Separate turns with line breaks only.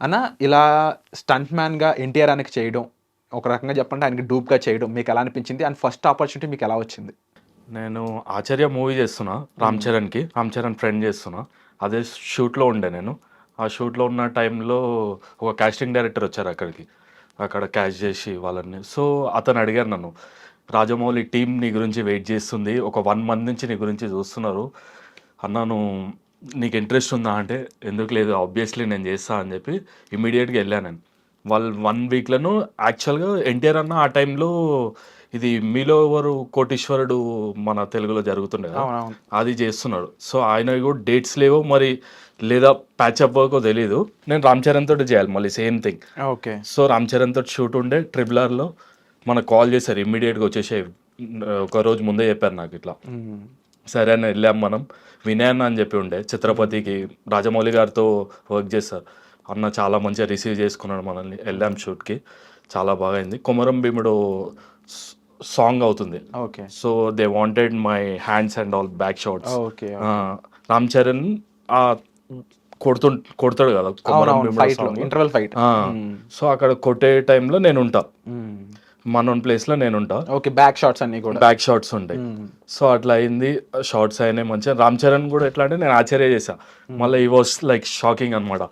అన్న ఇలా స్టంట్ మ్యాన్గా ఎన్టీఆర్ ఆయనకి చేయడం, ఒక రకంగా చెప్పంటే ఆయనకి డూప్గా చేయడం మీకు ఎలా అనిపించింది? అండ్ ఫస్ట్ ఆపర్చునిటీ మీకు ఎలా వచ్చింది?
నేను 'ఆచార్య' మూవీ చేస్తున్నా రామ్ చరణ్‌కి. రామ్ చరణ్ ఫ్రెండ్ చేస్తున్నా. అదే షూట్‌లో ఉండే నేను. ఆ షూట్‌లో ఉన్న టైంలో ఒక కాస్టింగ్ డైరెక్టర్ వచ్చారు అక్కడికి. అక్కడ క్యాస్ట్ చేసి వాళ్ళని. సో, అతను అడిగారు నన్ను, "రాజమౌళి టీమ్ నీ గురించి వెయిట్ చేస్తుంది. ఒక 1 మంత్ నుంచి నీ గురించి చూస్తున్నారు. అన్నా నీకు ఇంట్రెస్ట్ ఉందా?" అంటే, "ఎందుకు లేదు, ఆబ్వియస్లీ నేను చేస్తా" అని చెప్పి ఇమ్మీడియేట్‌గా వెళ్ళాను నేను. వాళ్ళు 1 వీక్‌లోను యాక్చువల్‌గా ఎన్టీఆర్ అన్న ఆ టైంలో ఇది 'మీలో ఎవరు కోటీశ్వరుడు' మన తెలుగులో జరుగుతుండే కదా!
అవునవును.
అది చేస్తున్నాడు. సో, ఆయనవి కూడా డేట్స్ లేవో మరి లేదా ప్యాచప్ వర్కో తెలీదు. నేను రామ్ చరణ్ తోటి చేయాలి మళ్ళీ same thing.
Okay.
So, Ram Charan తోటి షూట్ ఉండే ట్రిపుల్ ఆర్‌లో మనకు కాల్ చేశారు ఇమ్మీడియేట్‌గా వచ్చేసేయి. ఒక రోజు ముందే చెప్పారు నాకు ఇట్లా.
హ్మ్.
సరే అని వెళ్ళాం మనం. వినయ్ అన్న అని చెప్పి ఉండే ఛత్రపతికి రాజమౌళి గారితో వర్క్ చేస్తారు. అన్న చాలా మంచిగా రిసీవ్ చేసుకున్నాడు మనల్ని. వెళ్ళాం షూట్‌కి. చాలా బాగా అయింది. కొమరం భీముడు స్ సాంగ్ అవుతుంది.
Okay.
So, they wanted my hands and all back shots.
Okay.
ఆ! రామ్ చరణ్ ఆహ్, కొడతాడు కదా! కొమరం
అవునవును.
భీముడు
ఫైట్‌లో
సాంగ్‌లో.
Interval fight.
ఆ!
హ్మ్.
సో, అక్కడ కొట్టే టైంలో నేనుంటా.
హ్మ్.
మనోని ప్లేస్‌లో నేనుంటా.
ఓకే. బ్యాక్ షాట్స్ అన్నీ కూడా.
బ్యాక్ షాట్స్ ఉంటాయి.
హ్మ్.
సో, అట్లా అయింది. షార్ట్స్ అయినాయి మంచిగా. రామ్ చరణ్ గూడా ఎట్లా అంటే నేను ఆశ్చర్య చేశా. మళ్ళీ హి వాస్ లైక్ షాకింగ్ అనమాట.